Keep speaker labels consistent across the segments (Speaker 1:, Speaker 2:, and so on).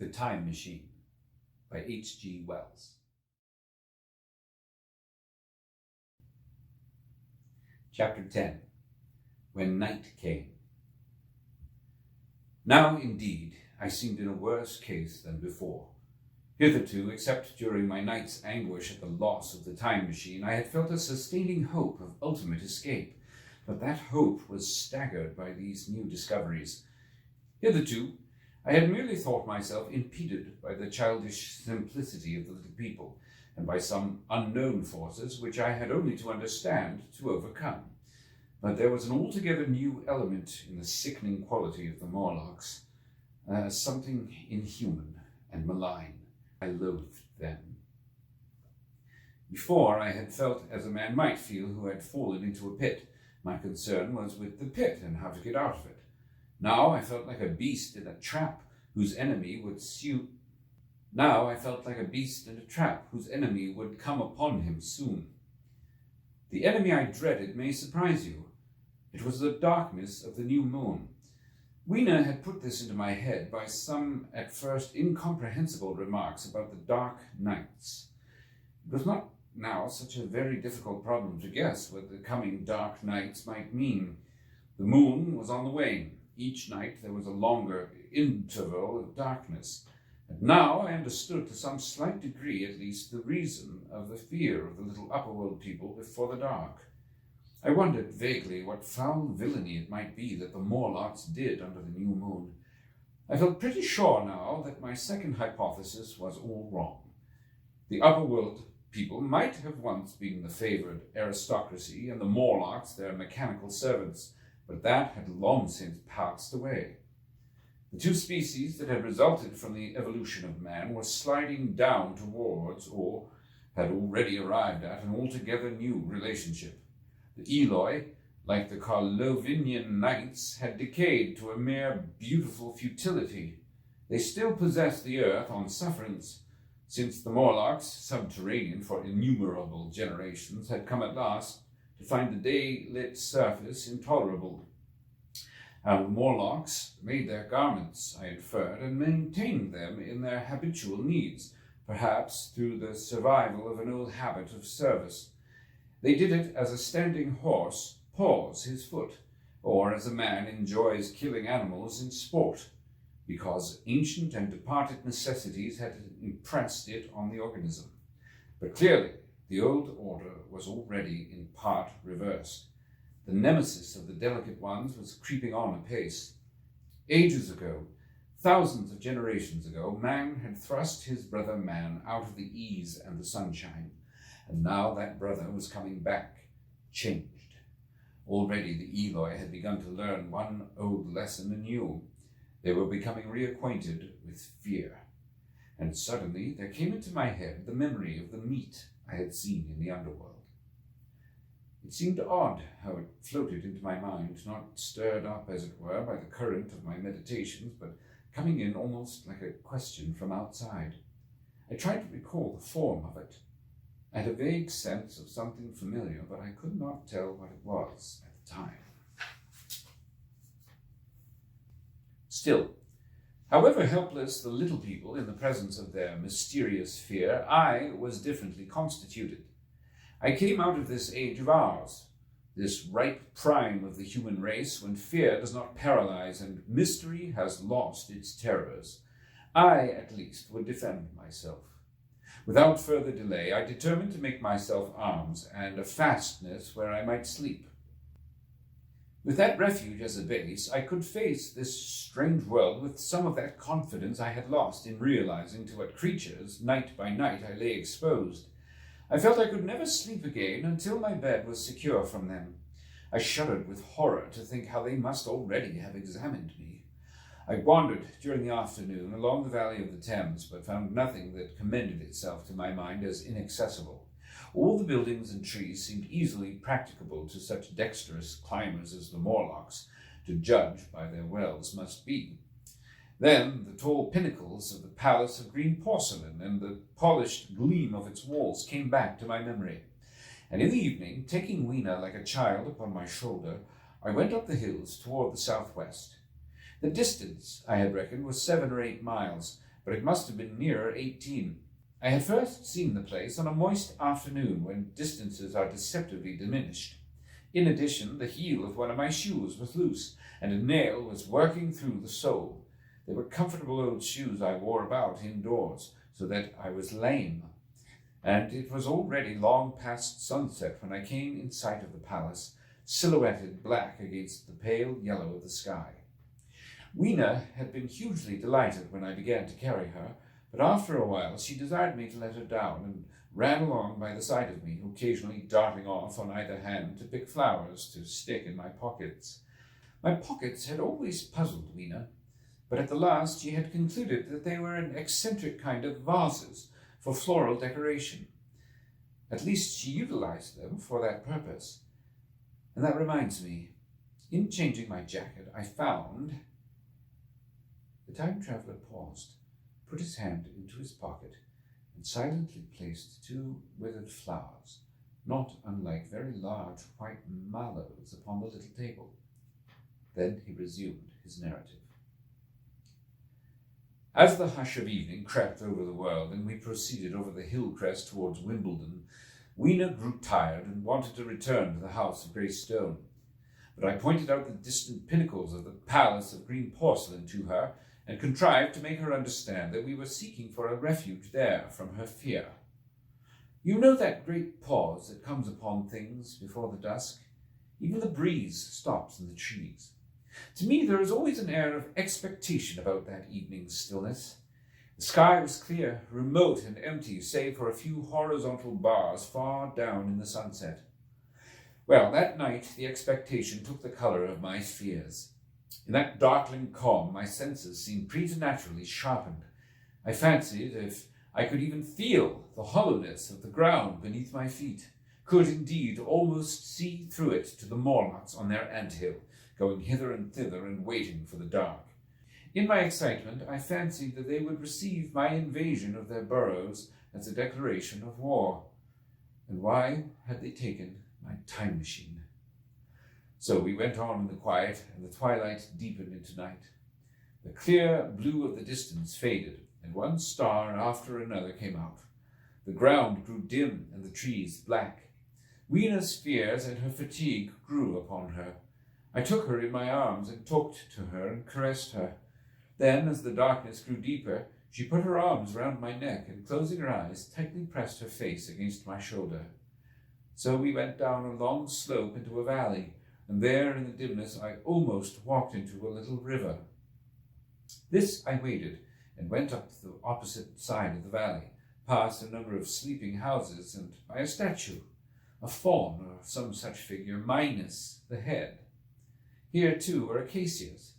Speaker 1: The Time Machine by H.G Wells. Chapter 10. When Night Came. Now, indeed, I seemed in a worse case than before. Hitherto, except during my night's anguish at the loss of the time machine, I had felt a sustaining hope of ultimate escape, but that hope was staggered by these new discoveries. Hitherto, I had merely thought myself impeded by the childish simplicity of the little people, and by some unknown forces which I had only to understand to overcome. But there was an altogether new element in the sickening quality of the Morlocks, something inhuman and malign. I loathed them. Before, I had felt as a man might feel who had fallen into a pit. My concern was with the pit and how to get out of it. Now I felt like a beast in a trap whose enemy would come upon him soon. The enemy I dreaded may surprise you. It was the darkness of the new moon. Weena had put this into my head by some at first incomprehensible remarks about the dark nights. It was not now such a very difficult problem to guess what the coming dark nights might mean. The moon was on the wane. Each night there was a longer interval of darkness. And now I understood to some slight degree at least the reason of the fear of the little upperworld people before the dark. I wondered vaguely what foul villainy it might be that the Morlocks did under the new moon. I felt pretty sure now that my second hypothesis was all wrong. The upperworld people might have once been the favored aristocracy and the Morlocks their mechanical servants, but that had long since passed away. The two species that had resulted from the evolution of man were sliding down towards, or had already arrived at, an altogether new relationship. The Eloi, like the Carlovinian knights, had decayed to a mere beautiful futility. They still possessed the earth on sufferance, since the Morlocks, subterranean for innumerable generations, had come at last to find the day-lit surface intolerable. And the Morlocks made their garments, I inferred, and maintained them in their habitual needs, perhaps through the survival of an old habit of service. They did it as a standing horse paws his foot, or as a man enjoys killing animals in sport, because ancient and departed necessities had impressed it on the organism. But clearly, the old order was already in part reversed. The nemesis of the delicate ones was creeping on apace. Ages ago, thousands of generations ago, man had thrust his brother man out of the ease and the sunshine, and now that brother was coming back, changed. Already the Eloi had begun to learn one old lesson anew. They were becoming reacquainted with fear. And suddenly there came into my head the memory of the meat I had seen in the underworld. It seemed odd how it floated into my mind, not stirred up, as it were, by the current of my meditations, but coming in almost like a question from outside. I tried to recall the form of it. I had a vague sense of something familiar, but I could not tell what it was at the time. Still, however helpless the little people in the presence of their mysterious fear, I was differently constituted. I came out of this age of ours, this ripe prime of the human race when fear does not paralyze and mystery has lost its terrors. I, at least, would defend myself. Without further delay, I determined to make myself arms and a fastness where I might sleep. With that refuge as a base, I could face this strange world with some of that confidence I had lost in realizing to what creatures, night by night, I lay exposed. I felt I could never sleep again until my bed was secure from them. I shuddered with horror to think how they must already have examined me. I wandered during the afternoon along the valley of the Thames, but found nothing that commended itself to my mind as inaccessible. All the buildings and trees seemed easily practicable to such dexterous climbers as the Morlocks, to judge by their wells, must be. Then the tall pinnacles of the palace of green porcelain and the polished gleam of its walls came back to my memory. And in the evening, taking Weena like a child upon my shoulder, I went up the hills toward the southwest. The distance, I had reckoned, was 7 or 8 miles, but it must have been nearer 18. I had first seen the place on a moist afternoon when distances are deceptively diminished. In addition, the heel of one of my shoes was loose, and a nail was working through the sole. They were comfortable old shoes I wore about indoors, so that I was lame. And it was already long past sunset when I came in sight of the palace, silhouetted black against the pale yellow of the sky. Weena had been hugely delighted when I began to carry her, but after a while she desired me to let her down, and ran along by the side of me, occasionally darting off on either hand to pick flowers to stick in my pockets. My pockets had always puzzled Weena, but at the last she had concluded that they were an eccentric kind of vases for floral decoration. At least she utilized them for that purpose. And that reminds me, in changing my jacket, I found... The time traveler paused, put his hand into his pocket, and silently placed 2 withered flowers, not unlike very large white mallows, upon the little table. Then he resumed his narrative. As the hush of evening crept over the world and we proceeded over the hill crest towards Wimbledon, Weena grew tired and wanted to return to the house of grey stone. But I pointed out the distant pinnacles of the palace of green porcelain to her, and contrived to make her understand that we were seeking for a refuge there from her fear. You know that great pause that comes upon things before the dusk? Even the breeze stops in the trees. To me there is always an air of expectation about that evening's stillness. The sky was clear, remote and empty, save for a few horizontal bars far down in the sunset. Well, that night the expectation took the colour of my fears. In that darkling calm, my senses seemed preternaturally sharpened. I fancied if I could even feel the hollowness of the ground beneath my feet, could indeed almost see through it to the Morlocks on their ant-hill, going hither and thither and waiting for the dark. In my excitement, I fancied that they would receive my invasion of their burrows as a declaration of war. And why had they taken my time machine? So we went on in the quiet, and the twilight deepened into night. The clear blue of the distance faded, and one star after another came out. The ground grew dim, and the trees black. Weena's fears and her fatigue grew upon her. I took her in my arms and talked to her and caressed her. Then, as the darkness grew deeper, she put her arms round my neck and, closing her eyes, tightly pressed her face against my shoulder. So we went down a long slope into a valley, and there in the dimness I almost walked into a little river. This I waded, and went up the opposite side of the valley, past a number of sleeping houses, and by a statue, a faun or some such figure, minus the head. Here, too, were acacias.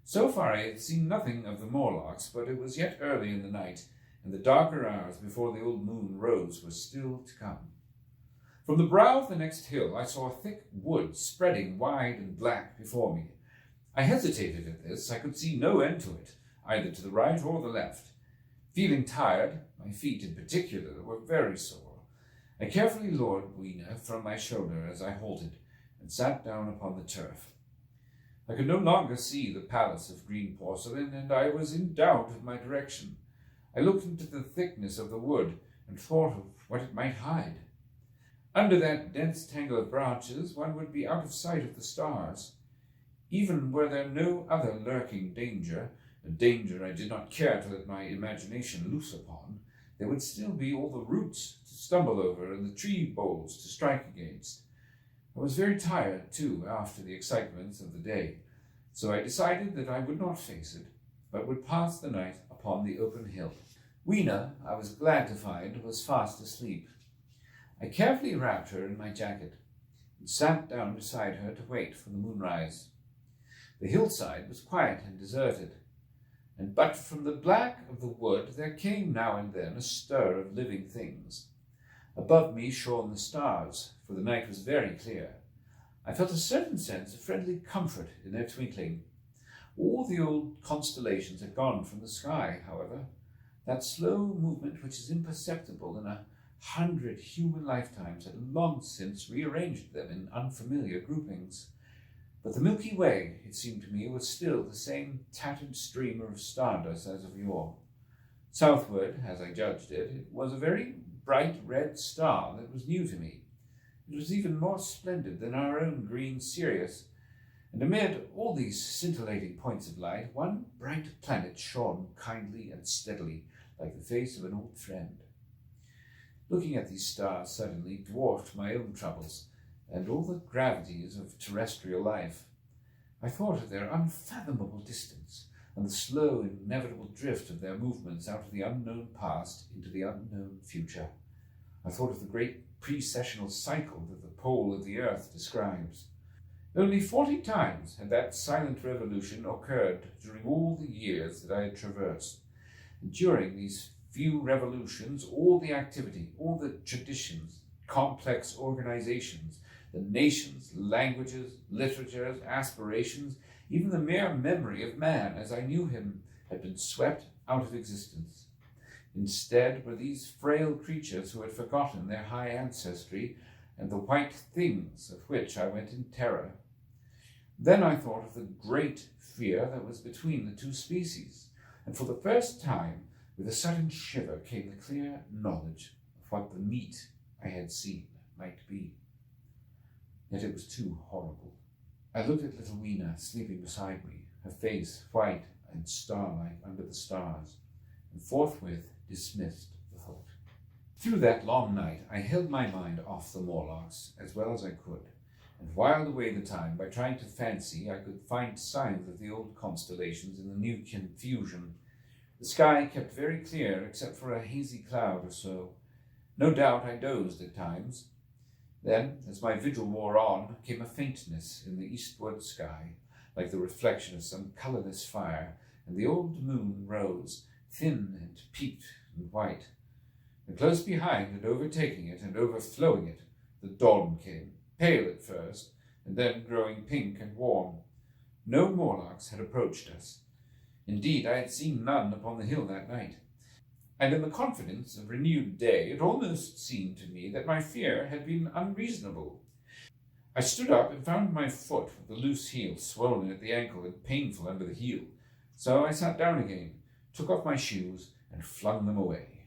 Speaker 1: So far I had seen nothing of the Morlocks, but it was yet early in the night, and the darker hours before the old moon rose were still to come. From the brow of the next hill I saw a thick wood spreading wide and black before me. I hesitated at this. I could see no end to it, either to the right or the left. Feeling tired, my feet in particular were very sore. I carefully lowered Weena from my shoulder as I halted, and sat down upon the turf. I could no longer see the palace of green porcelain, and I was in doubt of my direction. I looked into the thickness of the wood, and thought of what it might hide. Under that dense tangle of branches, one would be out of sight of the stars. Even were there no other lurking danger, a danger I did not care to let my imagination loose upon, there would still be all the roots to stumble over and the tree boles to strike against. I was very tired, too, after the excitements of the day, so I decided that I would not face it, but would pass the night upon the open hill. Weena, I was glad to find, was fast asleep. I carefully wrapped her in my jacket, and sat down beside her to wait for the moonrise. The hillside was quiet and deserted, and but from the black of the wood there came now and then a stir of living things. Above me shone the stars, for the night was very clear. I felt a certain sense of friendly comfort in their twinkling. All the old constellations had gone from the sky, however, that slow movement which is imperceptible in 100 human lifetimes had long since rearranged them in unfamiliar groupings. But the Milky Way, it seemed to me, was still the same tattered streamer of stardust as of yore. Southward, as I judged it, it was a very bright red star that was new to me. It was even more splendid than our own green Sirius, and amid all these scintillating points of light, one bright planet shone kindly and steadily, like the face of an old friend. Looking at these stars suddenly dwarfed my own troubles and all the gravities of terrestrial life. I thought of their unfathomable distance and the slow, inevitable drift of their movements out of the unknown past into the unknown future. I thought of the great precessional cycle that the pole of the earth describes. Only 40 times had that silent revolution occurred during all the years that I had traversed. And during these few revolutions, all the activity, all the traditions, complex organizations, the nations, languages, literatures, aspirations, even the mere memory of man as I knew him, had been swept out of existence. Instead were these frail creatures who had forgotten their high ancestry and the white things of which I went in terror. Then I thought of the great fear that was between the two species, and for the first time, with a sudden shiver, came the clear knowledge of what the meat I had seen might be. Yet it was too horrible. I looked at little Weena sleeping beside me, her face white and star-like under the stars, and forthwith dismissed the thought. Through that long night, I held my mind off the Morlocks as well as I could, and whiled away the time by trying to fancy I could find signs of the old constellations in the new confusion. The sky kept very clear, except for a hazy cloud or so. No doubt I dozed at times. Then, as my vigil wore on, came a faintness in the eastward sky, like the reflection of some colourless fire, and the old moon rose, thin and peaked and white. And close behind and overtaking it and overflowing it, the dawn came, pale at first, and then growing pink and warm. No Morlocks had approached us. Indeed, I had seen none upon the hill that night. And in the confidence of renewed day, it almost seemed to me that my fear had been unreasonable. I stood up and found my foot with the loose heel swollen at the ankle and painful under the heel. So I sat down again, took off my shoes, and flung them away.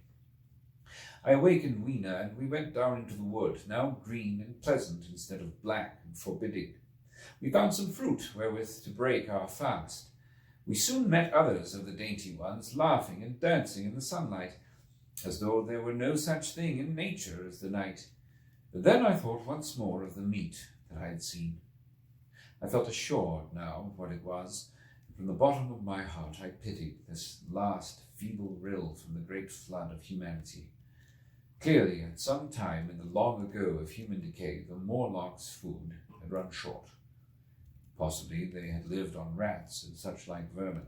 Speaker 1: I awakened Weena, and we went down into the wood, now green and pleasant instead of black and forbidding. We found some fruit wherewith to break our fast. We soon met others of the dainty ones, laughing and dancing in the sunlight, as though there were no such thing in nature as the night. But then I thought once more of the meat that I had seen. I felt assured now of what it was, and from the bottom of my heart I pitied this last feeble rill from the great flood of humanity. Clearly, at some time in the long ago of human decay, the Morlocks' food had run short. Possibly they had lived on rats and such like vermin.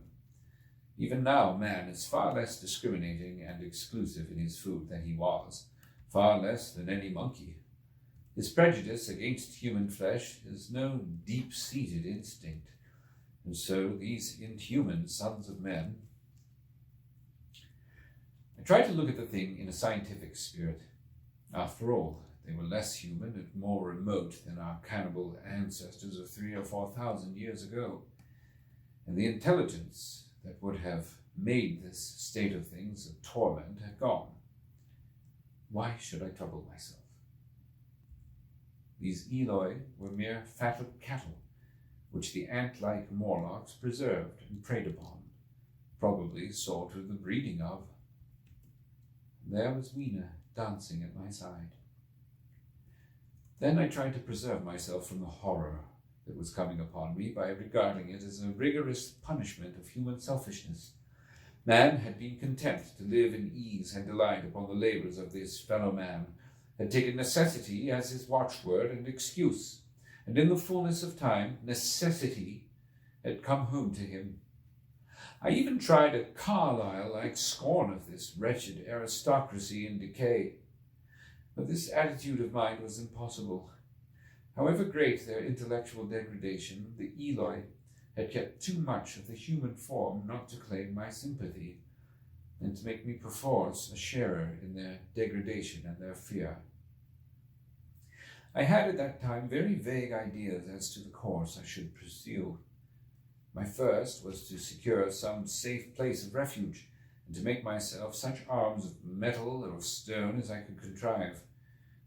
Speaker 1: Even now man is far less discriminating and exclusive in his food than he was, far less than any monkey. His prejudice against human flesh is no deep-seated instinct, and so these inhuman sons of men. I tried to look at the thing in a scientific spirit. After all, they were less human and more remote than our cannibal ancestors of 3,000 or 4,000 years ago, and the intelligence that would have made this state of things a torment had gone. Why should I trouble myself? These Eloi were mere fatted cattle, which the ant-like Morlocks preserved and preyed upon, probably saw to the breeding of. And there was Weena dancing at my side. Then I tried to preserve myself from the horror that was coming upon me by regarding it as a rigorous punishment of human selfishness. Man had been content to live in ease and delight upon the labours of this fellow man, had taken necessity as his watchword and excuse, and in the fullness of time, necessity had come home to him. I even tried a Carlyle-like scorn of this wretched aristocracy in decay. But this attitude of mine was impossible. However great their intellectual degradation, the Eloi had kept too much of the human form not to claim my sympathy, and to make me perforce a sharer in their degradation and their fear. I had at that time very vague ideas as to the course I should pursue. My first was to secure some safe place of refuge, and to make myself such arms of metal or of stone as I could contrive.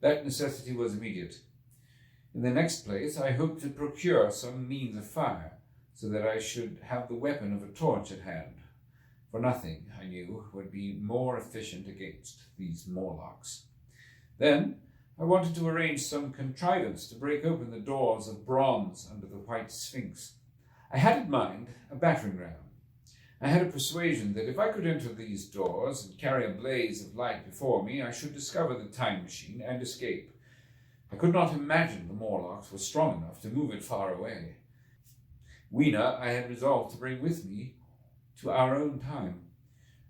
Speaker 1: That necessity was immediate. In the next place, I hoped to procure some means of fire, so that I should have the weapon of a torch at hand, for nothing, I knew, would be more efficient against these Morlocks. Then I wanted to arrange some contrivance to break open the doors of bronze under the white sphinx. I had in mind a battering ram. I had a persuasion that if I could enter these doors and carry a blaze of light before me, I should discover the time machine and escape. I could not imagine the Morlocks were strong enough to move it far away. Weena I had resolved to bring with me to our own time,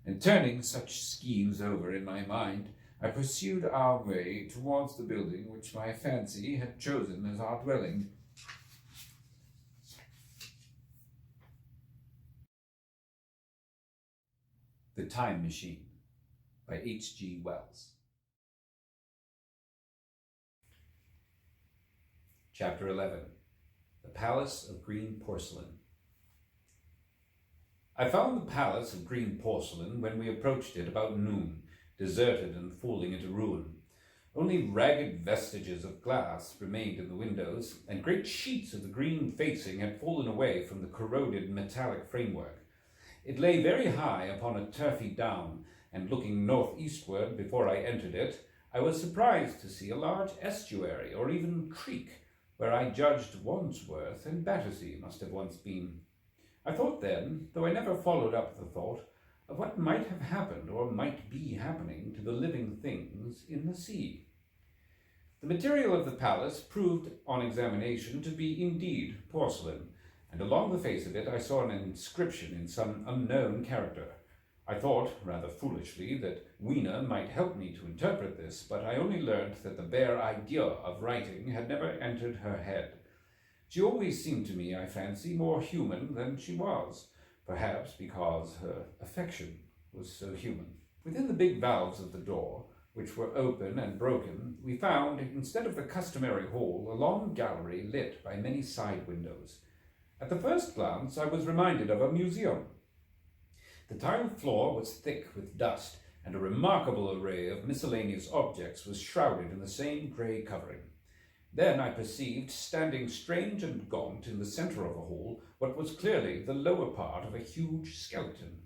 Speaker 1: and turning such schemes over in my mind, I pursued our way towards the building which my fancy had chosen as our dwelling. The Time Machine by H.G. Wells. Chapter 11. The Palace of Green Porcelain. I found the Palace of Green Porcelain when we approached it about noon, deserted and falling into ruin. Only ragged vestiges of glass remained in the windows, and great sheets of the green facing had fallen away from the corroded metallic framework. It lay very high upon a turfy down, and looking northeastward before I entered it, I was surprised to see a large estuary, or even creek, where I judged Wandsworth and Battersea must have once been. I thought then, though I never followed up the thought, of what might have happened or might be happening to the living things in the sea. The material of the palace proved on examination to be indeed porcelain, and along the face of it I saw an inscription in some unknown character. I thought, rather foolishly, that Weena might help me to interpret this, but I only learned that the bare idea of writing had never entered her head. She always seemed to me, I fancy, more human than she was, perhaps because her affection was so human. Within the big valves of the door, which were open and broken, we found, instead of the customary hall, a long gallery lit by many side windows. At the first glance I was reminded of a museum. The tiled floor was thick with dust, and a remarkable array of miscellaneous objects was shrouded in the same grey covering. Then I perceived, standing strange and gaunt in the centre of the hall, what was clearly the lower part of a huge skeleton.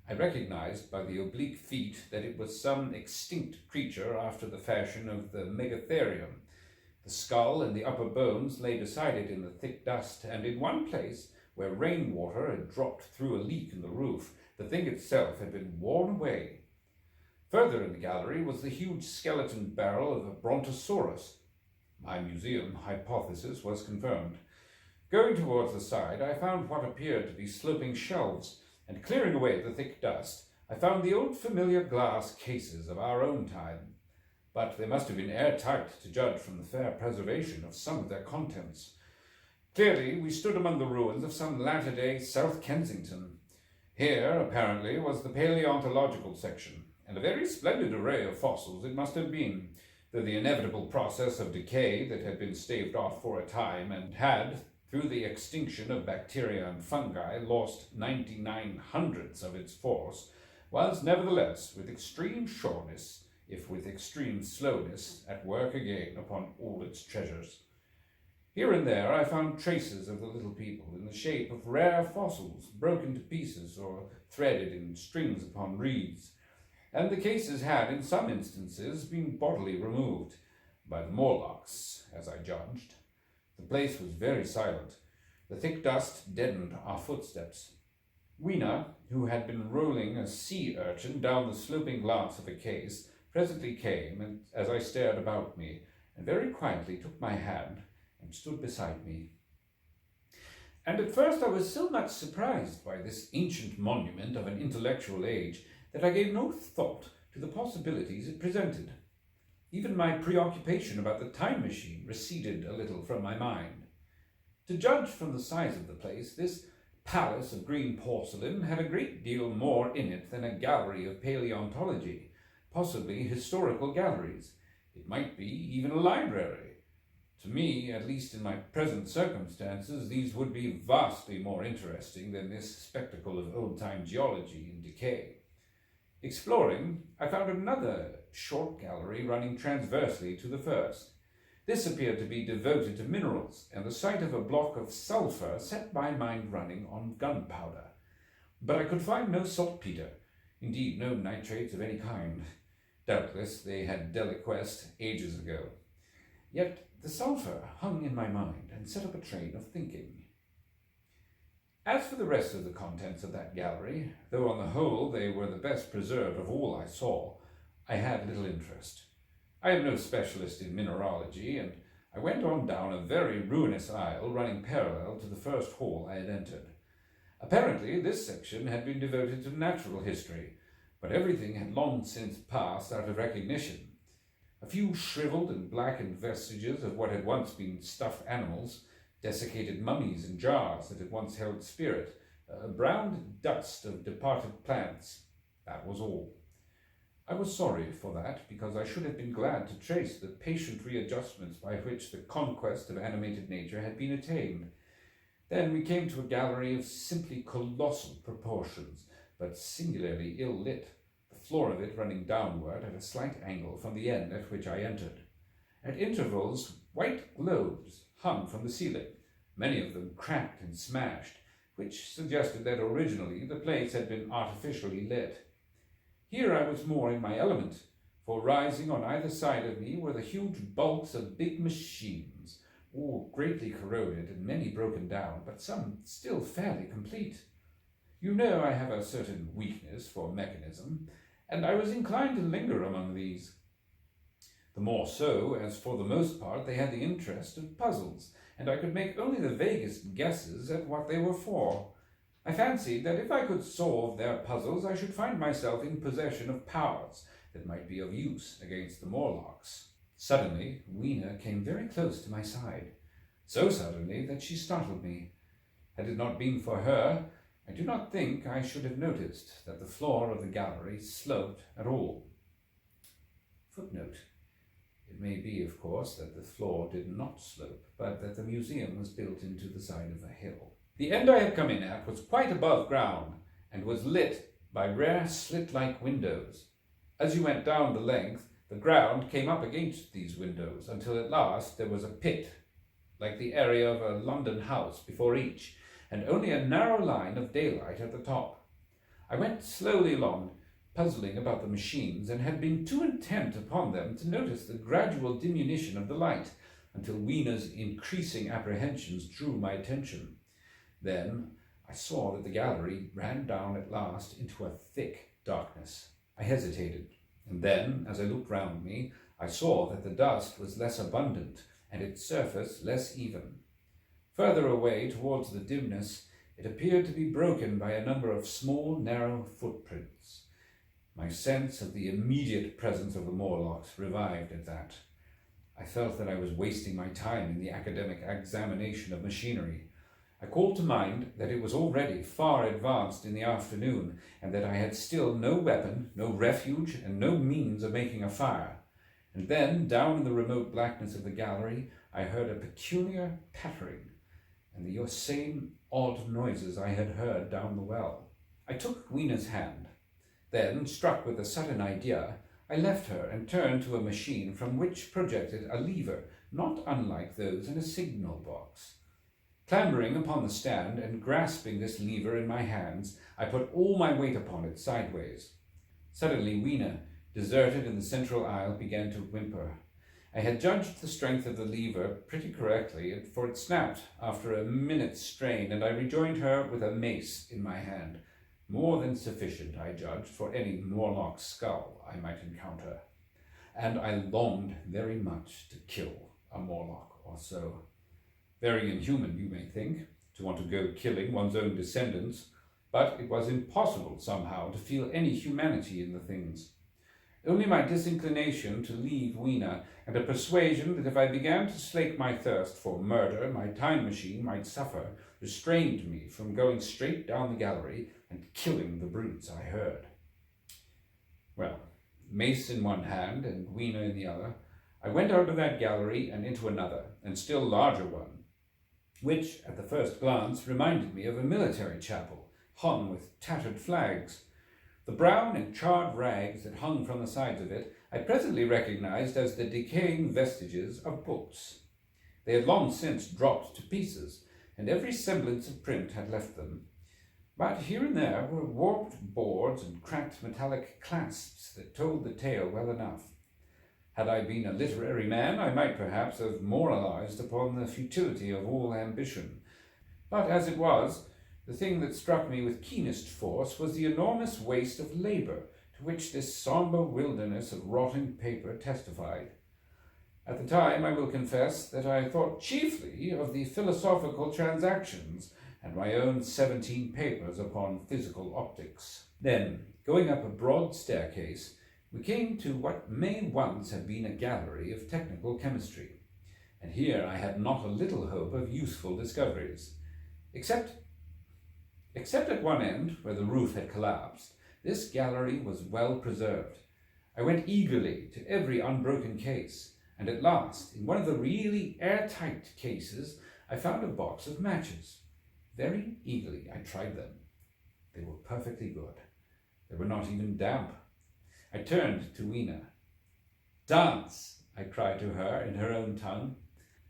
Speaker 1: I recognized by the oblique feet that it was some extinct creature after the fashion of the Megatherium. The skull and the upper bones lay beside it in the thick dust, and in one place, where rainwater had dropped through a leak in the roof, the thing itself had been worn away. Further in the gallery was the huge skeleton barrel of a brontosaurus. My museum hypothesis was confirmed. Going towards the side, I found what appeared to be sloping shelves, and clearing away the thick dust, I found the old familiar glass cases of our own time. But they must have been airtight, to judge from the fair preservation of some of their contents. Clearly, we stood among the ruins of some latter-day South Kensington. Here, apparently, was the paleontological section, and a very splendid array of fossils it must have been, though the inevitable process of decay that had been staved off for a time and had, through the extinction of bacteria and fungi, lost 99 hundredths of its force, was nevertheless, with extreme sureness, if with extreme slowness, at work again upon all its treasures. Here and there I found traces of the little people in the shape of rare fossils, broken to pieces or threaded in strings upon reeds, and the cases had, in some instances, been bodily removed by the Morlocks, as I judged. The place was very silent. The thick dust deadened our footsteps. Weena, who had been rolling a sea urchin down the sloping glass of a case, presently came, and as I stared about me, and very quietly took my hand and stood beside me. And at first I was so much surprised by this ancient monument of an intellectual age that I gave no thought to the possibilities it presented. Even my preoccupation about the time machine receded a little from my mind. To judge from the size of the place, this palace of green porcelain had a great deal more in it than a gallery of paleontology, possibly historical galleries. It might be even a library. To me, at least in my present circumstances, these would be vastly more interesting than this spectacle of old-time geology in decay. Exploring, I found another short gallery running transversely to the first. This appeared to be devoted to minerals, and the sight of a block of sulphur set my mind running on gunpowder. But I could find no saltpeter, indeed no nitrates of any kind. Doubtless they had deliquesced ages ago. Yet the sulphur hung in my mind and set up a train of thinking. As for the rest of the contents of that gallery, though on the whole they were the best preserved of all I saw, I had little interest. I am no specialist in mineralogy, and I went on down a very ruinous aisle running parallel to the first hall I had entered. Apparently this section had been devoted to natural history, but everything had long since passed out of recognition. A few shriveled and blackened vestiges of what had once been stuffed animals, desiccated mummies in jars that had once held spirit, a brown dust of departed plants. That was all. I was sorry for that, because I should have been glad to trace the patient readjustments by which the conquest of animated nature had been attained. Then we came to a gallery of simply colossal proportions, but singularly ill-lit, the floor of it running downward at a slight angle from the end at which I entered. At intervals, white globes hung from the ceiling, many of them cracked and smashed, which suggested that originally the place had been artificially lit. Here I was more in my element, for rising on either side of me were the huge bulks of big machines, all greatly corroded and many broken down, but some still fairly complete. You know I have a certain weakness for mechanism, and I was inclined to linger among these. The more so, as for the most part they had the interest of puzzles, and I could make only the vaguest guesses at what they were for. I fancied that if I could solve their puzzles, I should find myself in possession of powers that might be of use against the Morlocks. Suddenly, Weena came very close to my side, so suddenly that she startled me. Had it not been for her, I do not think I should have noticed that the floor of the gallery sloped at all. Footnote. It may be, of course, that the floor did not slope, but that the museum was built into the side of a hill. The end I had come in at was quite above ground, and was lit by rare slit-like windows. As you went down the length, the ground came up against these windows, until at last there was a pit, like the area of a London house before each, and only a narrow line of daylight at the top. I went slowly along, puzzling about the machines, and had been too intent upon them to notice the gradual diminution of the light, until Weena's increasing apprehensions drew my attention. Then I saw that the gallery ran down at last into a thick darkness. I hesitated, and then, as I looked round me, I saw that the dust was less abundant, and its surface less even. Further away towards the dimness, it appeared to be broken by a number of small, narrow footprints. My sense of the immediate presence of the Morlocks revived at that. I felt that I was wasting my time in the academic examination of machinery. I called to mind that it was already far advanced in the afternoon, and that I had still no weapon, no refuge, and no means of making a fire. And then, down in the remote blackness of the gallery, I heard a peculiar pattering, and the same odd noises I had heard down the well. I took Weena's hand. Then, struck with a sudden idea, I left her and turned to a machine from which projected a lever, not unlike those in a signal box. Clambering upon the stand and grasping this lever in my hands, I put all my weight upon it sideways. Suddenly Weena, deserted in the central aisle, began to whimper. I had judged the strength of the lever pretty correctly, for it snapped after a minute's strain, and I rejoined her with a mace in my hand, more than sufficient, I judged, for any Morlock skull I might encounter. And I longed very much to kill a Morlock or so. Very inhuman, you may think, to want to go killing one's own descendants, but it was impossible somehow to feel any humanity in the things. Only my disinclination to leave Weena, and a persuasion that if I began to slake my thirst for murder, my time machine might suffer, restrained me from going straight down the gallery and killing the brutes I heard. Well, mace in one hand and Weena in the other, I went out of that gallery and into another, and still larger one, which, at the first glance, reminded me of a military chapel, hung with tattered flags. The brown and charred rags that hung from the sides of it I presently recognized as the decaying vestiges of books. They had long since dropped to pieces, and every semblance of print had left them. But here and there were warped boards and cracked metallic clasps that told the tale well enough. Had I been a literary man, I might perhaps have moralized upon the futility of all ambition. But as it was, the thing that struck me with keenest force was the enormous waste of labour to which this sombre wilderness of rotting paper testified. At the time, I will confess that I thought chiefly of the philosophical transactions and my own 17 papers upon physical optics. Then, going up a broad staircase, we came to what may once have been a gallery of technical chemistry, and here I had not a little hope of useful discoveries. Except at one end, where the roof had collapsed, this gallery was well preserved. I went eagerly to every unbroken case, and at last, in one of the really airtight cases, I found a box of matches. Very eagerly I tried them. They were perfectly good. They were not even damp. I turned to Weena. "Dance!" I cried to her in her own tongue.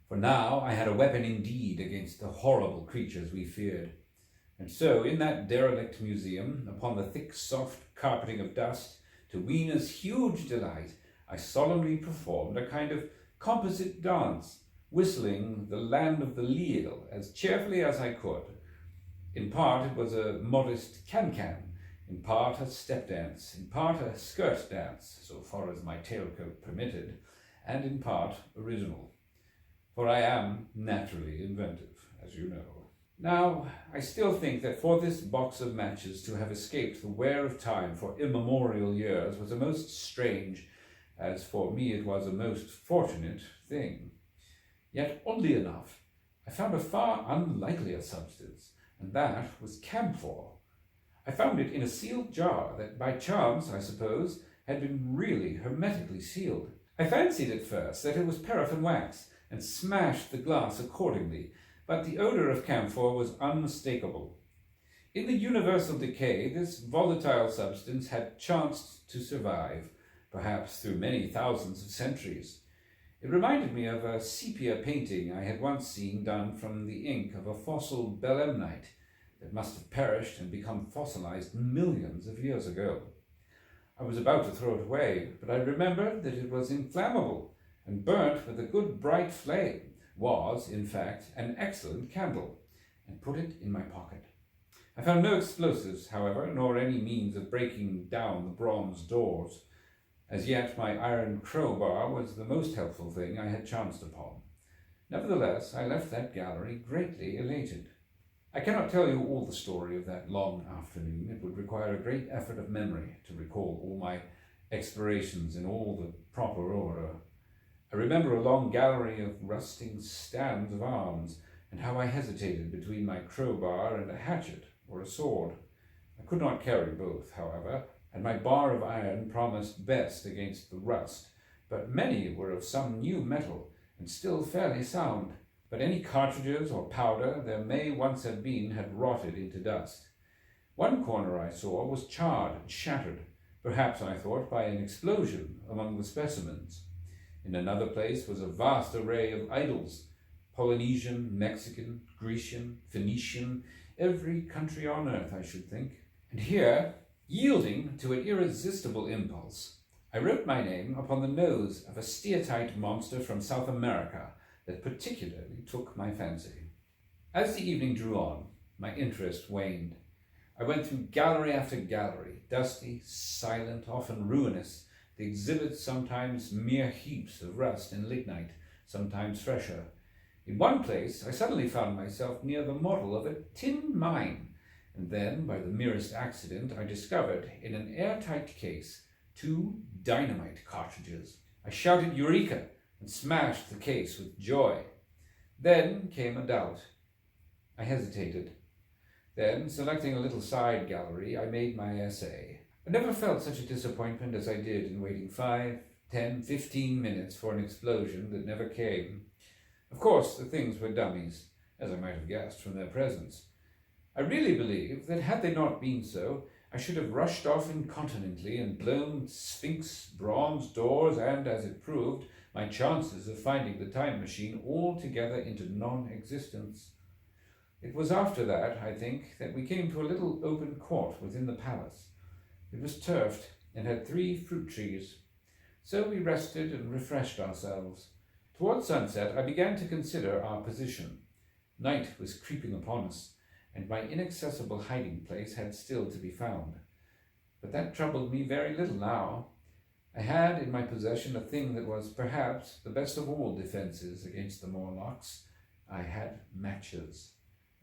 Speaker 1: For now I had a weapon indeed against the horrible creatures we feared. And so, in that derelict museum, upon the thick, soft carpeting of dust, to Weena's huge delight, I solemnly performed a kind of composite dance, whistling the Land of the Leal as cheerfully as I could. In part it was a modest can-can, in part a step dance, in part a skirt dance, so far as my tailcoat permitted, and in part original. For I am naturally inventive, as you know. Now, I still think that for this box of matches to have escaped the wear of time for immemorial years was a most strange, as for me it was a most fortunate thing. Yet, oddly enough, I found a far unlikelier substance, and that was camphor. I found it in a sealed jar that, by chance, I suppose, had been really hermetically sealed. I fancied at first that it was paraffin wax, and smashed the glass accordingly, but the odour of camphor was unmistakable. In the universal decay, this volatile substance had chanced to survive, perhaps through many thousands of centuries. It reminded me of a sepia painting I had once seen done from the ink of a fossil belemnite that must have perished and become fossilized millions of years ago. I was about to throw it away, but I remembered that it was inflammable and burnt with a good bright flame, was, in fact, an excellent candle, and put it in my pocket. I found no explosives, however, nor any means of breaking down the bronze doors. As yet, my iron crowbar was the most helpful thing I had chanced upon. Nevertheless, I left that gallery greatly elated. I cannot tell you all the story of that long afternoon. It would require a great effort of memory to recall all my explorations in all the proper order. I remember a long gallery of rusting stands of arms, and how I hesitated between my crowbar and a hatchet or a sword. I could not carry both, however, and my bar of iron promised best against the rust, but many were of some new metal, and still fairly sound. But any cartridges or powder there may once have been had rotted into dust. One corner I saw was charred and shattered, perhaps, I thought, by an explosion among the specimens. In another place was a vast array of idols, Polynesian, Mexican, Grecian, Phoenician, every country on earth, I should think. And here, yielding to an irresistible impulse, I wrote my name upon the nose of a steatite monster from South America that particularly took my fancy. As the evening drew on, my interest waned. I went through gallery after gallery, dusty, silent, often ruinous, the exhibits sometimes mere heaps of rust and lignite, sometimes fresher. In one place I suddenly found myself near the model of a tin mine, and then, by the merest accident, I discovered, in an airtight case, 2 dynamite cartridges. I shouted "Eureka!" and smashed the case with joy. Then came a doubt. I hesitated. Then, selecting a little side gallery, I made my essay. I never felt such a disappointment as I did in waiting 5, 10, 15 minutes for an explosion that never came. Of course, the things were dummies, as I might have guessed from their presence. I really believe that had they not been so, I should have rushed off incontinently and blown Sphinx bronze doors and, as it proved, my chances of finding the time machine altogether into non-existence. It was after that, I think, that we came to a little open court within the palace. It was turfed and had 3 fruit trees. So we rested and refreshed ourselves. Towards sunset, I began to consider our position. Night was creeping upon us, and my inaccessible hiding place had still to be found. But that troubled me very little now. I had in my possession a thing that was perhaps the best of all defences against the Morlocks. I had matches.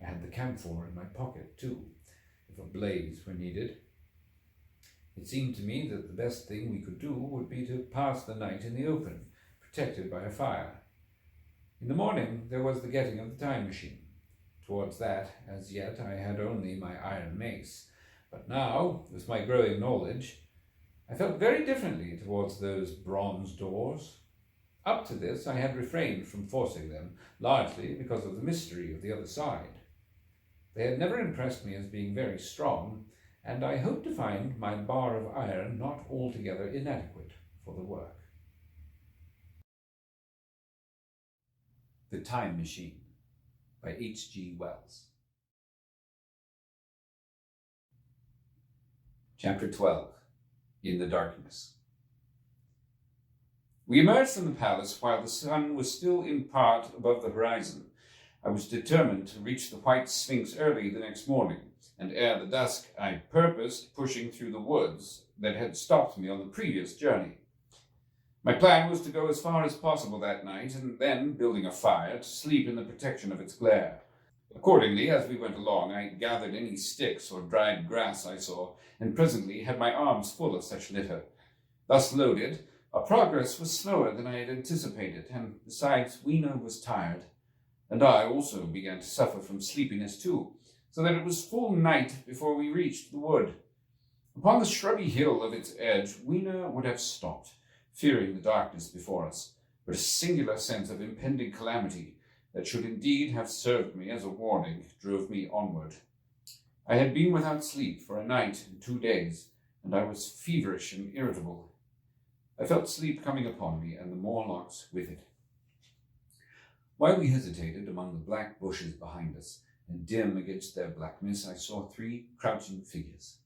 Speaker 1: I had the camphor in my pocket, too, if a blaze were needed. It seemed to me that the best thing we could do would be to pass the night in the open, protected by a fire. In the morning there was the getting of the time machine. Towards that, as yet, I had only my iron mace, but now, with my growing knowledge, I felt very differently towards those bronze doors. Up to this I had refrained from forcing them, largely because of the mystery of the other side. They had never impressed me as being very strong, and I hoped to find my bar of iron not altogether inadequate for the work. The Time Machine by H.G Wells. Chapter 12. In the Darkness. We emerged from the palace while the sun was still in part above the horizon. I was determined to reach the White Sphinx early the next morning, and ere the dusk I purposed pushing through the woods that had stopped me on the previous journey. My plan was to go as far as possible that night, and then, building a fire, to sleep in the protection of its glare. Accordingly, as we went along, I gathered any sticks or dried grass I saw, and presently had my arms full of such litter. Thus loaded, our progress was slower than I had anticipated, and besides, Weena was tired, and I also began to suffer from sleepiness too, so that it was full night before we reached the wood. Upon the shrubby hill of its edge, Weena would have stopped, fearing the darkness before us, but a singular sense of impending calamity that should indeed have served me as a warning drove me onward. I had been without sleep for a night and 2 days, and I was feverish and irritable. I felt sleep coming upon me, and the Morlocks with it. While we hesitated among the black bushes behind us, and dim against their blackness, I saw 3 crouching figures.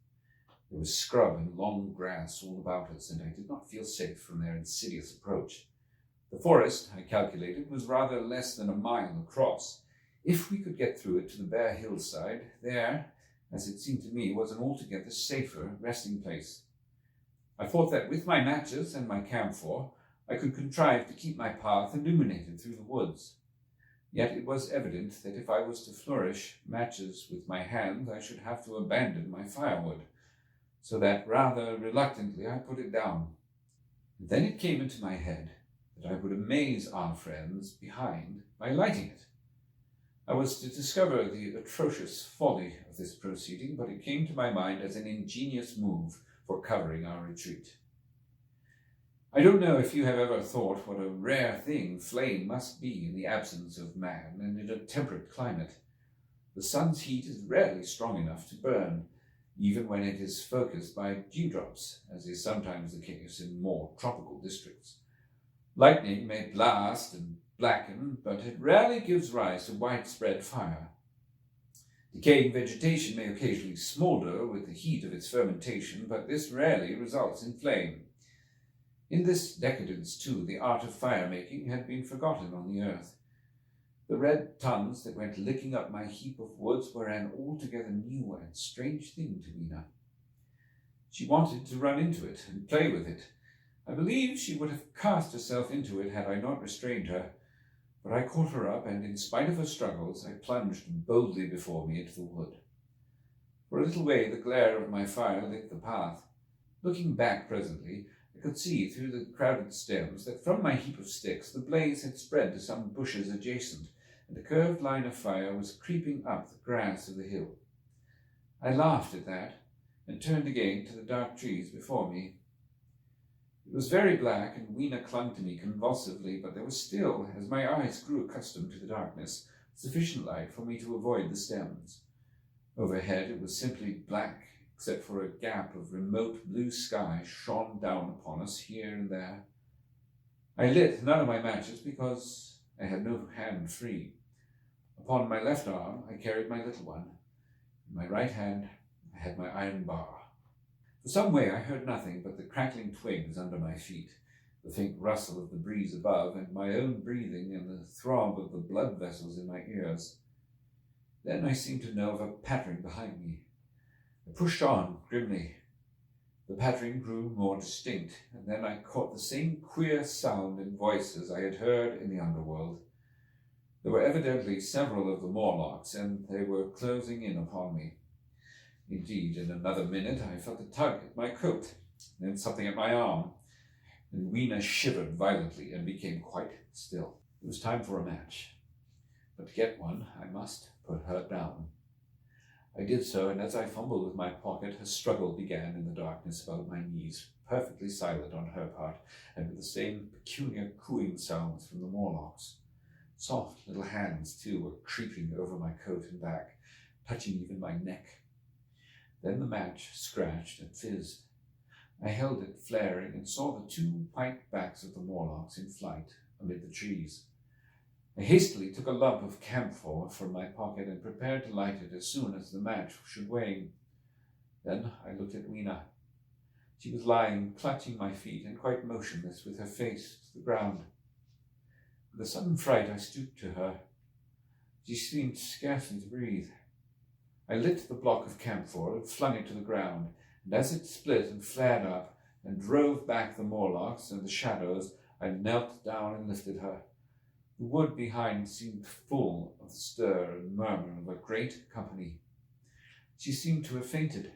Speaker 1: There was scrub and long grass all about us, and I did not feel safe from their insidious approach. The forest, I calculated, was rather less than a mile across. If we could get through it to the bare hillside, there, as it seemed to me, was an altogether safer resting place. I thought that with my matches and my camphor, I could contrive to keep my path illuminated through the woods. Yet it was evident that if I was to flourish matches with my hands, I should have to abandon my firewood, so that rather reluctantly I put it down. Then it came into my head that I would amaze our friends behind by lighting it. I was to discover the atrocious folly of this proceeding, but it came to my mind as an ingenious move for covering our retreat. I don't know if you have ever thought what a rare thing flame must be in the absence of man and in a temperate climate. The sun's heat is rarely strong enough to burn, even when it is focused by dewdrops, as is sometimes the case in more tropical districts. Lightning may blast and blacken, but it rarely gives rise to widespread fire. Decaying vegetation may occasionally smolder with the heat of its fermentation, but this rarely results in flame. In this decadence, too, the art of fire-making had been forgotten on the earth. The red tongues that went licking up my heap of woods were an altogether new and strange thing to Weena. She wanted to run into it and play with it. I believe she would have cast herself into it had I not restrained her, but I caught her up, and in spite of her struggles, I plunged boldly before me into the wood. For a little way the glare of my fire lit the path. Looking back presently, I could see through the crowded stems that from my heap of sticks the blaze had spread to some bushes adjacent, and a curved line of fire was creeping up the grass of the hill. I laughed at that, and turned again to the dark trees before me. It was very black, and Weena clung to me convulsively, but there was still, as my eyes grew accustomed to the darkness, sufficient light for me to avoid the stems. Overhead it was simply black, except for a gap of remote blue sky shone down upon us here and there. I lit none of my matches because I had no hand free. Upon my left arm I carried my little one. In my right hand I had my iron bar. For some way I heard nothing but the crackling twigs under my feet, the faint rustle of the breeze above, and my own breathing and the throb of the blood vessels in my ears. Then I seemed to know of a pattering behind me. I pushed on grimly. The pattering grew more distinct, and then I caught the same queer sound and voices I had heard in the underworld. There were evidently several of the Morlocks, and they were closing in upon me. Indeed, in another minute I felt a tug at my coat, then something at my arm, and Weena shivered violently and became quite still. It was time for a match, but to get one I must put her down. I did so, and as I fumbled with my pocket, a struggle began in the darkness about my knees, perfectly silent on her part, and with the same peculiar cooing sounds from the Morlocks. Soft little hands, too, were creeping over my coat and back, touching even my neck. Then the match scratched and fizzed. I held it flaring and saw the two white backs of the Morlocks in flight amid the trees. I hastily took a lump of camphor from my pocket and prepared to light it as soon as the match should wane. Then I looked at Weena. She was lying, clutching my feet and quite motionless, with her face to the ground. With a sudden fright I stooped to her. She seemed scarcely to breathe. I lit the block of camphor and flung it to the ground, and as it split and flared up and drove back the Morlocks and the shadows, I knelt down and lifted her. The wood behind seemed full of the stir and murmur of a great company. She seemed to have fainted.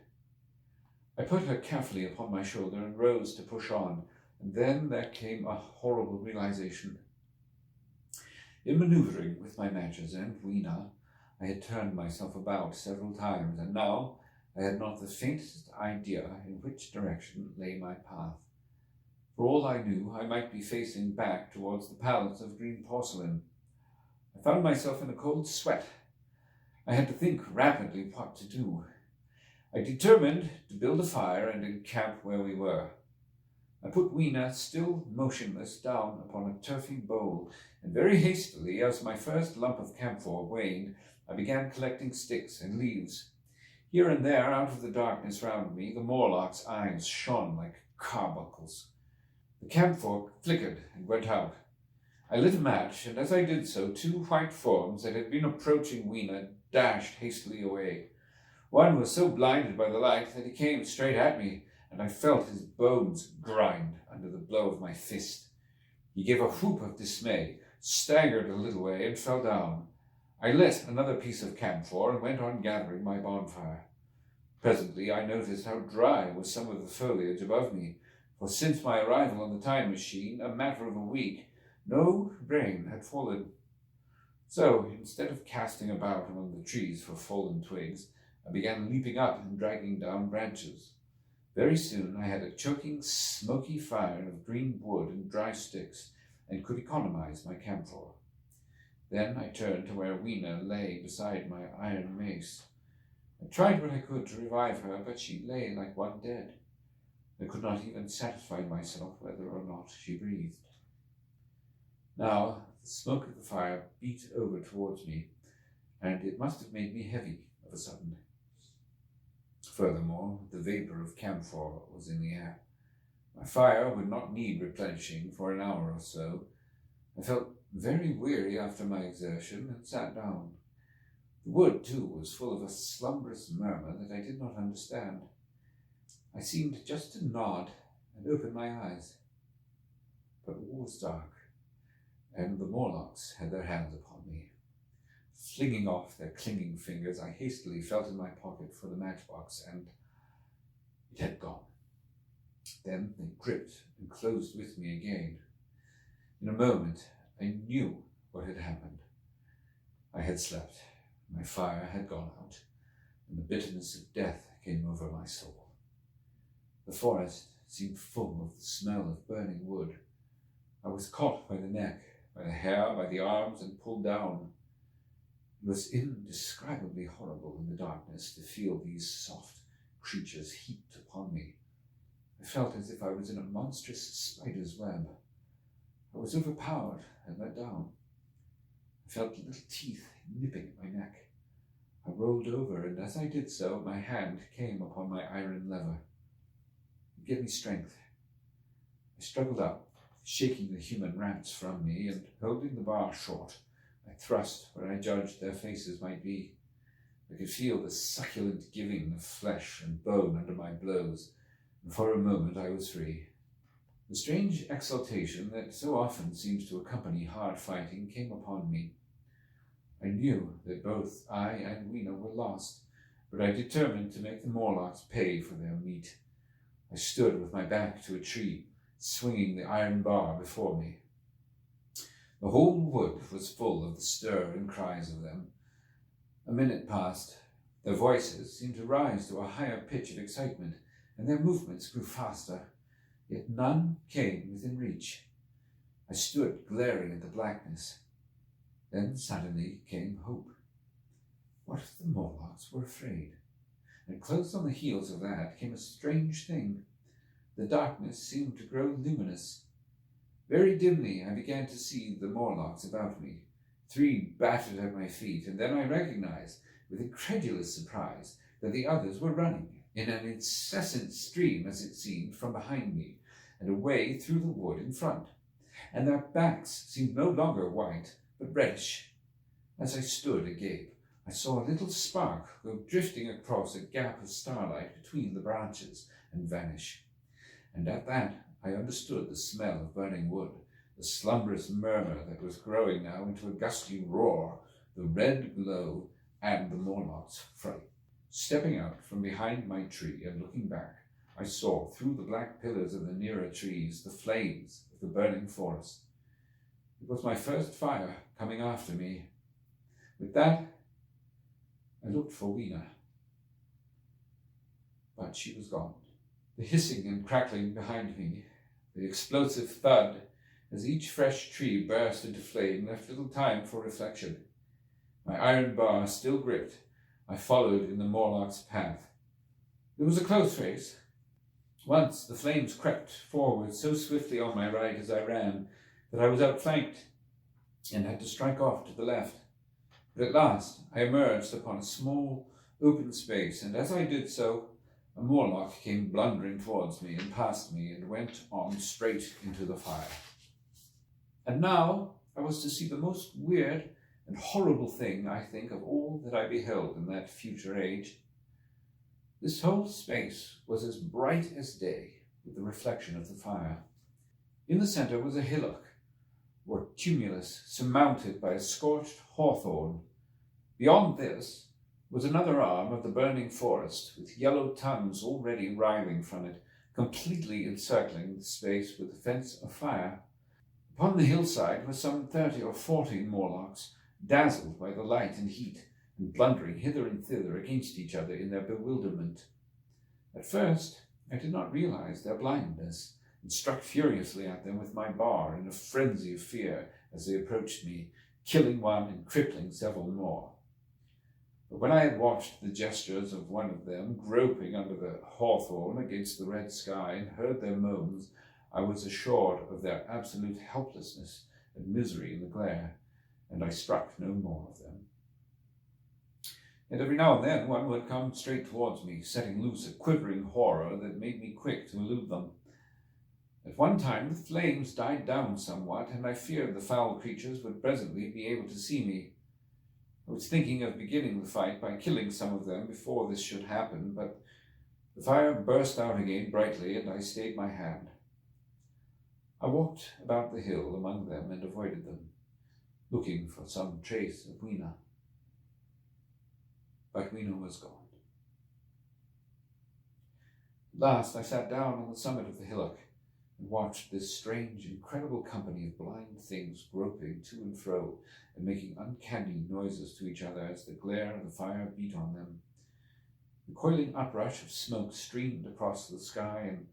Speaker 1: I put her carefully upon my shoulder and rose to push on, and then there came a horrible realization. In manoeuvring with my matches and Weena, I had turned myself about several times, and now I had not the faintest idea in which direction lay my path. For all I knew, I might be facing back towards the palace of green porcelain. I found myself in a cold sweat. I had to think rapidly what to do. I determined to build a fire and encamp where we were. I put Weena, still motionless, down upon a turfy bowl, and very hastily, as my first lump of camphor waned, I began collecting sticks and leaves. Here and there, out of the darkness round me, the Morlock's eyes shone like carbuncles. The camphor flickered and went out. I lit a match, and as I did so, two white forms that had been approaching Weena dashed hastily away. One was so blinded by the light that he came straight at me, and I felt his bones grind under the blow of my fist. He gave a whoop of dismay, staggered a little way, and fell down. I lit another piece of camphor and went on gathering my bonfire. Presently I noticed how dry was some of the foliage above me, for since my arrival on the time machine, a matter of a week, no rain had fallen. So, instead of casting about among the trees for fallen twigs, I began leaping up and dragging down branches. Very soon I had a choking, smoky fire of green wood and dry sticks, and could economize my camphor. Then I turned to where Weena lay beside my iron mace. I tried what I could to revive her, but she lay like one dead. I could not even satisfy myself whether or not she breathed. Now the smoke of the fire beat over towards me, and it must have made me heavy of a sudden. Furthermore, the vapor of camphor was in the air. My fire would not need replenishing for an hour or so. I felt very weary after my exertion and sat down. The wood, too, was full of a slumberous murmur that I did not understand. I seemed just to nod and open my eyes. But all was dark, and the Morlocks had their hands upon me. Flinging off their clinging fingers, I hastily felt in my pocket for the matchbox, and it had gone. Then they gripped and closed with me again. In a moment, I knew what had happened. I had slept, my fire had gone out, and the bitterness of death came over my soul. The forest seemed full of the smell of burning wood. I was caught by the neck, by the hair, by the arms, and pulled down. It was indescribably horrible in the darkness to feel these soft, creatures heaped upon me. I felt as if I was in a monstrous spider's web. I was overpowered and let down. I felt little teeth nipping at my neck. I rolled over, and as I did so, my hand came upon my iron lever. It gave me strength. I struggled up, shaking the human rats from me, and holding the bar short, I thrust where I judged their faces might be. I could feel the succulent giving of flesh and bone under my blows, and for a moment I was free. The strange exultation that so often seems to accompany hard fighting came upon me. I knew that both I and Weena were lost, but I determined to make the Morlocks pay for their meat. I stood with my back to a tree, swinging the iron bar before me. The whole wood was full of the stir and cries of them. A minute passed. Their voices seemed to rise to a higher pitch of excitement, and their movements grew faster, yet none came within reach. I stood glaring at the blackness. Then suddenly came hope. What if the Morlocks were afraid? And close on the heels of that came a strange thing. The darkness seemed to grow luminous. Very dimly I began to see the Morlocks about me. 3 battered at my feet, and then I recognized, with incredulous surprise, that the others were running in an incessant stream, as it seemed, from behind me, and away through the wood in front. And their backs seemed no longer white, but reddish. As I stood agape, I saw a little spark go drifting across a gap of starlight between the branches and vanish. And at that I understood the smell of burning wood, the slumberous murmur that was growing now into a gusty roar, the red glow, and the Morlock's fright. Stepping out from behind my tree and looking back, I saw through the black pillars of the nearer trees the flames of the burning forest. It was my first fire coming after me. With that, I looked for Weena, but she was gone. The hissing and crackling behind me, the explosive thud as each fresh tree burst into flame, left little time for reflection. My iron bar still gripped, I followed in the Morlock's path. It was a close race. Once the flames crept forward so swiftly on my right as I ran that I was outflanked and had to strike off to the left. But at last I emerged upon a small open space, and as I did so, a Morlock came blundering towards me and past me and went on straight into the fire. And now I was to see the most weird and horrible thing, I think, of all that I beheld in that future age. This whole space was as bright as day with the reflection of the fire. In the center was a hillock, or tumulus, surmounted by a scorched hawthorn. Beyond this was another arm of the burning forest, with yellow tongues already writhing from it, completely encircling the space with a fence of fire. Upon the hillside were some 30 or 40 Morlocks, dazzled by the light and heat, and blundering hither and thither against each other in their bewilderment. At first I did not realize their blindness, and struck furiously at them with my bar in a frenzy of fear as they approached me, killing one and crippling several more. But when I had watched the gestures of one of them groping under the hawthorn against the red sky and heard their moans, I was assured of their absolute helplessness and misery in the glare, and I struck no more of them. And every now and then one would come straight towards me, setting loose a quivering horror that made me quick to elude them. At one time the flames died down somewhat, and I feared the foul creatures would presently be able to see me. I was thinking of beginning the fight by killing some of them before this should happen, but the fire burst out again brightly, and I stayed my hand. I walked about the hill among them and avoided them, looking for some trace of Weena. But Weena was gone. At last I sat down on the summit of the hillock and watched this strange, incredible company of blind things groping to and fro and making uncanny noises to each other as the glare of the fire beat on them. The coiling uprush of smoke streamed across the sky, and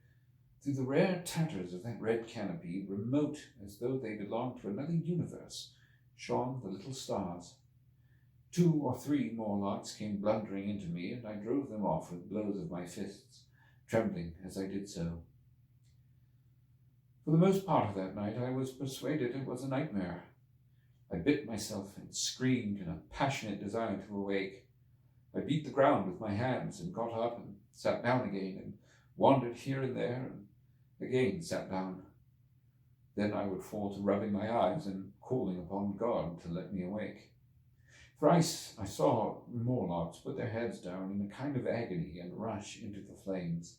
Speaker 1: through the rare tatters of that red canopy, remote as though they belonged to another universe, shone the little stars. 2 or 3 Morlocks came blundering into me, and I drove them off with blows of my fists, trembling as I did so. For the most part of that night I was persuaded it was a nightmare. I bit myself and screamed in a passionate desire to awake. I beat the ground with my hands and got up and sat down again and wandered here and there and again sat down. Then I would fall to rubbing my eyes and calling upon God to let me awake. Thrice I saw Morlocks put their heads down in a kind of agony and rush into the flames.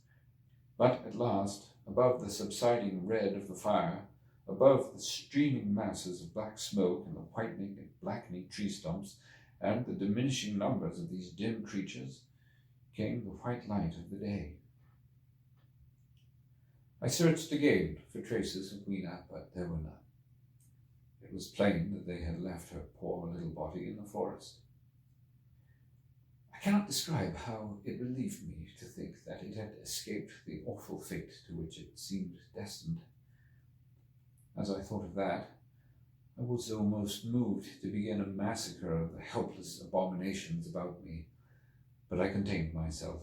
Speaker 1: But at last, above the subsiding red of the fire, above the streaming masses of black smoke and the whitening and blackening tree stumps, and the diminishing numbers of these dim creatures, came the white light of the day. I searched again for traces of Weena, but there were none. It was plain that they had left her poor little body in the forest. I cannot describe how it relieved me to think that it had escaped the awful fate to which it seemed destined. As I thought of that, I was almost moved to begin a massacre of the helpless abominations about me, but I contained myself.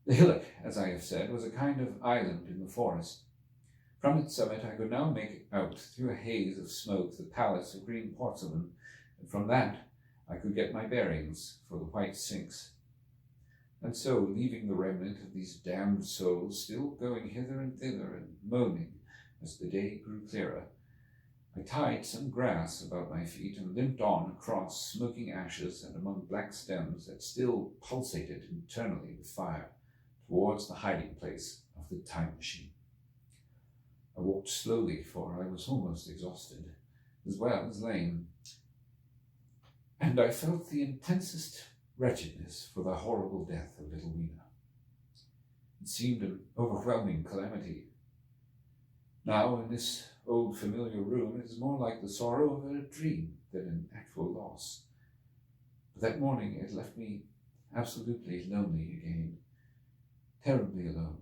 Speaker 1: The hillock, as I have said, was a kind of island in the forest. From its summit I could now make out through a haze of smoke the palace of green porcelain, and from that I could get my bearings for the white Sphinx. And so, leaving the remnant of these damned souls still going hither and thither and moaning as the day grew clearer, I tied some grass about my feet and limped on across smoking ashes and among black stems that still pulsated internally with fire towards the hiding place of the time machine. I walked slowly, for I was almost exhausted, as well as lame, and I felt the intensest wretchedness for the horrible death of little Weena. It seemed an overwhelming calamity. Now, in this old familiar room, it is more like the sorrow of a dream than an actual loss. But that morning it left me absolutely lonely again, terribly alone.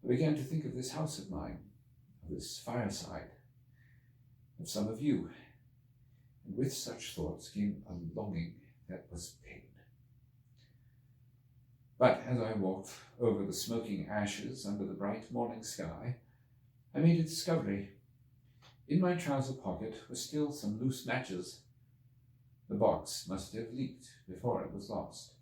Speaker 1: I began to think of this house of mine, of this fireside, of some of you, and with such thoughts came a longing that was pain. But as I walked over the smoking ashes under the bright morning sky, I made a discovery. In my trouser pocket were still some loose matches. The box must have leaked before it was lost.